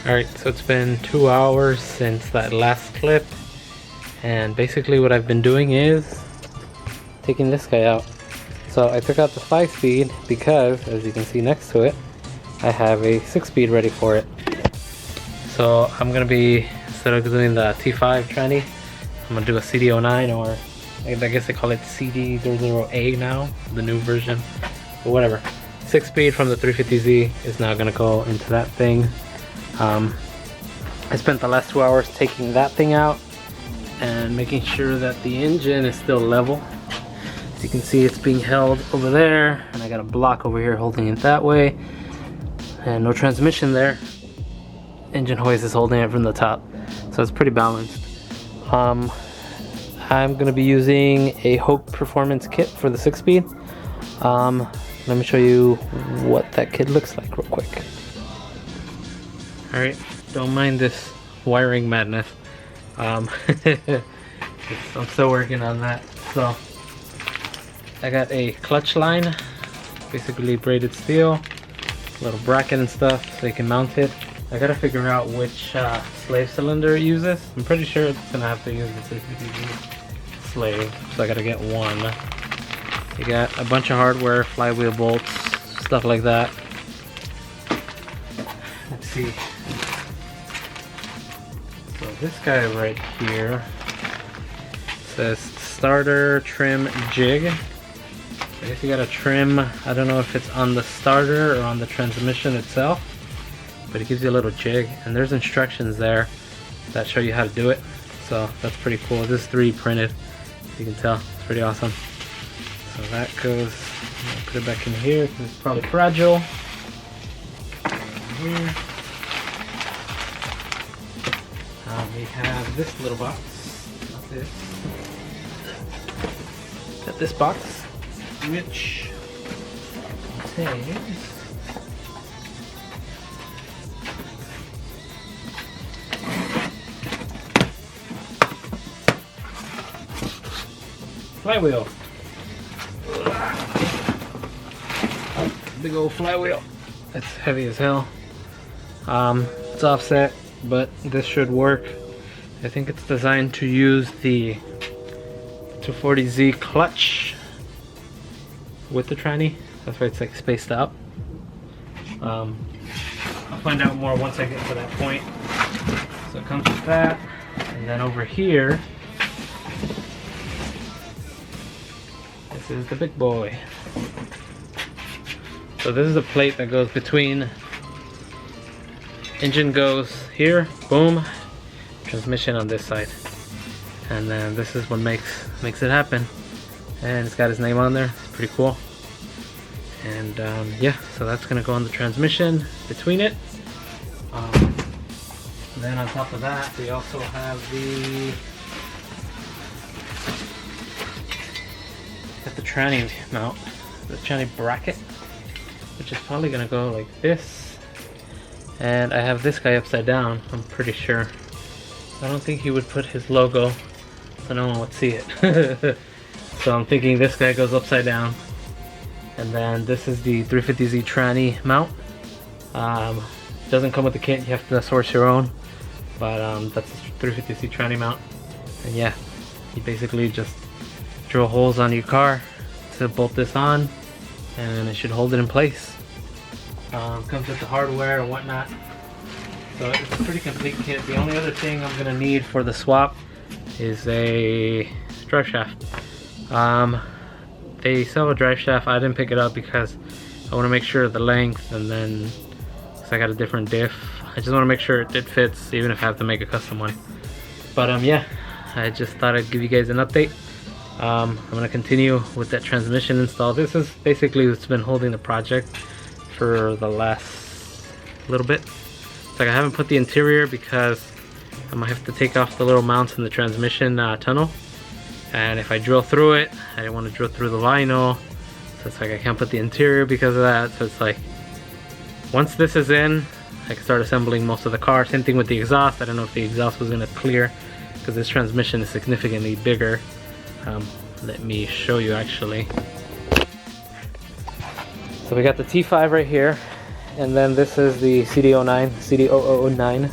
Alright, so it's been 2 hours since that last clip, and basically what I've been doing is taking this guy out. So I took out the 5-speed because, as you can see next to it, I have a 6-speed ready for it. So I'm going to be, instead of doing the T5 tranny, I'm going to do a CD09, or I guess they call it CD00A now, the new version, but whatever. 6-speed from the 350Z is now going to go into that thing. I spent the last 2 hours taking that thing out and making sure that the engine is still level. As you can see, it's being held over there, and I got a block over here holding it that way, and no transmission there. Engine hoist is holding it from the top, so it's pretty balanced. I'm gonna be using a Hope Performance kit for the 6-speed. Let me show you what that kit looks like real quick. Alright, don't mind this wiring madness. I'm still working on that. So I got a clutch line, basically braided steel, little bracket and stuff so you can mount it. I gotta figure out which slave cylinder it uses. I'm pretty sure it's gonna have to use the 350Z slave, so I gotta get one. You got a bunch of hardware, flywheel bolts, stuff like that. Let's see. So this guy right here says starter trim jig. I guess you gotta trim, I don't know if it's on the starter or on the transmission itself, but it gives you a little jig, and there's instructions there that show you how to do it. So that's pretty cool. This is 3D printed, you can tell. It's pretty awesome. So that goes, I'll put it back in here because it's probably fragile. Here. We have this little box, not this. Got this box, which contains flywheel. Big old flywheel. It's heavy as hell. It's offset, but this should work. I think it's designed to use the 240Z clutch with the tranny. That's why it's like spaced out. I'll find out more once I get to that point. So it comes with that, and then over here, this is the big boy. So this is the plate that goes between. Engine goes here, boom. Transmission on this side, and then this is what makes it happen. And it's got his name on there. It's pretty cool. And yeah, so that's gonna go on the transmission between it. Then on top of that, we also have the tranny mount, the tranny bracket, which is probably gonna go like this. And I have this guy upside down, I'm pretty sure. I don't think he would put his logo, so no one would see it. So I'm thinking this guy goes upside down. And then this is the 350Z tranny mount. Doesn't come with the kit, you have to source your own. But that's the 350Z tranny mount. And yeah, you basically just drill holes on your car to bolt this on, and it should hold it in place. Comes with the hardware and whatnot. So it's a pretty complete kit. The only other thing I'm gonna need for the swap is a drive shaft. They sell a drive shaft. I didn't pick it up because I want to make sure the length, and then because I got a different diff, I just want to make sure it fits, even if I have to make a custom one. But yeah, I just thought I'd give you guys an update. I'm gonna continue with that transmission install. This is basically what's been holding the project for the last little bit. It's like I haven't put the interior because I might have to take off the little mounts in the transmission tunnel, and if I drill through it, I didn't want to drill through the vinyl, so it's like I can't put the interior because of that. So it's like once this is in, I can start assembling most of the car. Same thing with the exhaust. I don't know if the exhaust was gonna clear because this transmission is significantly bigger. Let me show you actually. So we got the T5 right here, and then this is the CD009.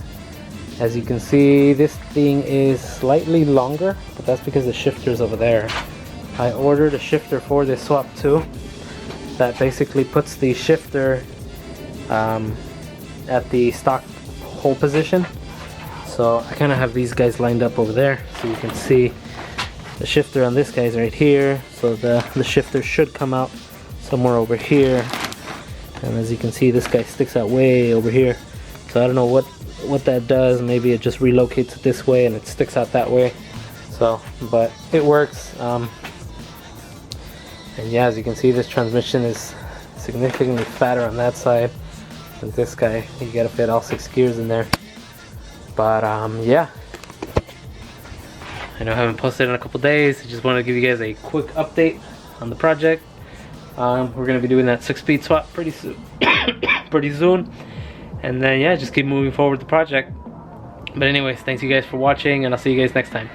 As you can see, this thing is slightly longer, but that's because the shifter's over there. I ordered a shifter for this swap too that basically puts the shifter at the stock hole position. So I kind of have these guys lined up over there, so you can see the shifter on this guy's right here. So the shifter should come out somewhere over here, and as you can see, this guy sticks out way over here. So I don't know what that does. Maybe it just relocates it this way and it sticks out that way. So, but it works. And yeah, as you can see, this transmission is significantly fatter on that side than this guy. You gotta fit all 6 gears in there. But yeah, I know I haven't posted in a couple days. I just wanted to give you guys a quick update on the project. We're gonna be doing that 6-speed swap pretty soon. pretty soon. And then yeah, just keep moving forward with the project. But anyways, thanks you guys for watching, and I'll see you guys next time.